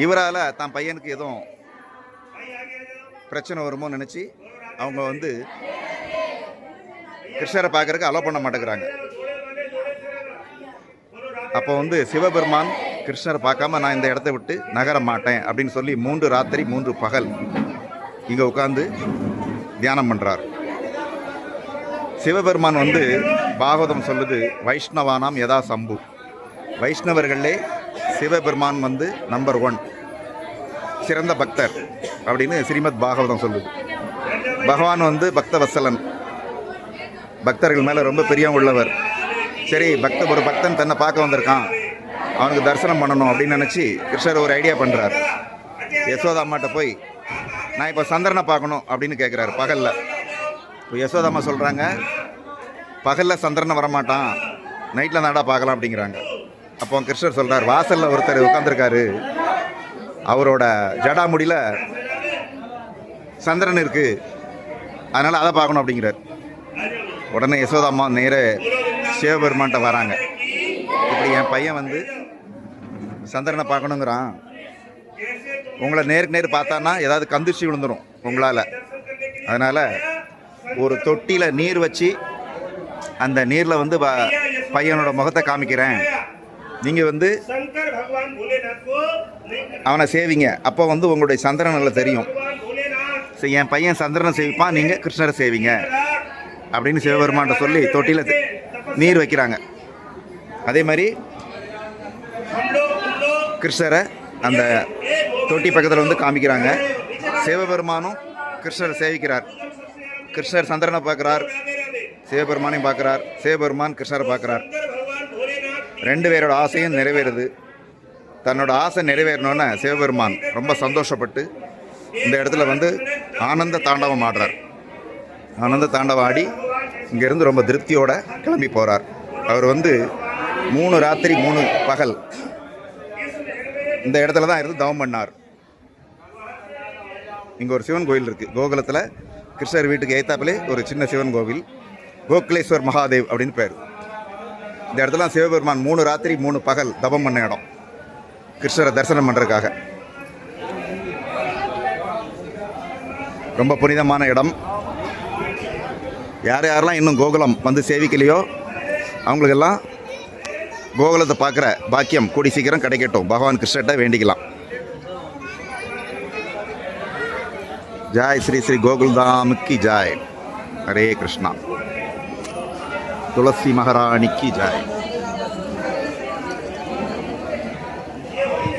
இவரால் தான் பையனுக்கு எதுவும் பிரச்சனை வருமோ நினச்சி அவங்க வந்து கிருஷ்ணரை பார்க்கறதுக்கு அலோவ் பண்ண மாட்டேங்கிறாங்க. அப்போ வந்து சிவபெருமான் கிருஷ்ணரை பார்க்காம நான் இந்த இடத்த விட்டு நகர மாட்டேன் அப்படின்னு சொல்லி 3 ராத்திரி 3 பகல் இங்கே உட்காந்து தியானம் பண்ணுறார். சிவபெருமான் வந்து பாகவதம் சொல்லுது, வைஷ்ணவானாம் யதா சம்பு, வைஷ்ணவர்களே சிவபெருமான் வந்து நம்பர் 1 சிறந்த பக்தர் அப்படின்னு ஸ்ரீமத் பாகவதம் சொல்லுது. பகவான் வந்து பக்தவத்சலன், பக்தர்கள் மேலே ரொம்ப பிரியம் உள்ளவர். சரி, ஒரு பக்தன் தன்னை பார்க்க வந்திருக்கான், அவனுக்கு தரிசனம் பண்ணணும் அப்படின்னு நினச்சி கிருஷ்ணர் ஒரு ஐடியா பண்ணுறார். யசோதா அம்மாட்ட போய் நான் இப்போ சந்திரனை பார்க்கணும் அப்படின்னு கேட்குறாரு பகலில். இப்போ யசோதா அம்மா சொல்கிறாங்க, பகலில் சந்திரனை வரமாட்டான், நைட்டில் தாண்டா பார்க்கலாம் அப்படிங்கிறாங்க. அப்போ கிருஷ்ணர் சொல்கிறார், வாசலில் ஒருத்தர் உட்காந்துருக்காரு, அவரோட ஜடாமுடியில் சந்திரன் இருக்குது, அதனால் அதை பார்க்கணும் அப்படிங்கிறார். உடனே யசோதா அம்மா நேரே சிவபெருமான்கிட்ட வராங்க. இப்படி என் பையன் வந்து சந்திரனை பார்க்கணுங்கிறான், உங்களை நேருக்கு நேர் பார்த்தான்னா ஏதாவது கந்திர்ச்சி விழுந்துடும் உங்களால், அதனால் ஒரு தொட்டியில் நீர் வச்சு அந்த நீரில் வந்து பையனோட முகத்தை காமிக்கிறேன், நீங்கள் வந்து அவனை சேவிங்க, அப்போ வந்து உங்களுடைய சந்திரனில் தெரியும். சரி, என் பையன் சந்திரனை சேவிப்பான், நீங்கள் கிருஷ்ணரை சேவிங்க அப்படின்னு சிவபெருமான்கிட்ட சொல்லி தொட்டியில் நீர் வைக்கிறாங்க. அதே மாதிரி கிருஷ்ணரை அந்த தொட்டி பக்கத்தில் வந்து காமிக்கிறாங்க. சிவபெருமானும் கிருஷ்ணரை சேவிக்கிறார். கிருஷ்ணர் சந்திரனை பார்க்குறார், சிவபெருமானையும் பார்க்குறார், சிவபெருமான் கிருஷ்ணரை பார்க்குறார். 2 பேரோட ஆசையும் நிறைவேறுது. தன்னோட ஆசை நிறைவேறணுன்னு சிவபெருமான் ரொம்ப சந்தோஷப்பட்டு இந்த இடத்துல வந்து ஆனந்த தாண்டவம் ஆடுறார். ஆனந்த தாண்டவம் ஆடி இங்கேருந்து ரொம்ப திருப்தியோடு கிளம்பி போகிறார். அவர் வந்து 3 ராத்திரி 3 பகல் இந்த இடத்துல தான் இருந்து தவம் பண்ணார். இங்கே ஒரு சிவன் கோவில் இருக்குது கோகுலத்தில். கிருஷ்ணர் வீட்டுக்கு ஏத்தாப்பிலே ஒரு சின்ன சிவன் கோவில், கோகுலேஸ்வர் மகாதேவ் அப்படின்னு பேர். இந்த இடத்துல சிவபெருமான் 3 ராத்திரி 3 பகல் தவம் பண்ண இடம், கிருஷ்ணரை தரிசனம் பண்ணுறதுக்காக. ரொம்ப புனிதமான இடம். யாரெல்லாம் இன்னும் கோகுலம் வந்து சேவிக்கலையோ அவங்களுக்கெல்லாம் கோகுலத்தை பார்க்குற பாக்கியம் கூடி சீக்கிரம் கிடைக்கட்டும், பகவான் கிருஷ்ணர்கிட்ட வேண்டிக்கலாம். ஜாய் ஸ்ரீ ஸ்ரீ கோகுல்தாமுக்கு ஜாய். ஹரே கிருஷ்ணா. துளசி மகாராணிக்கு ஜாய்.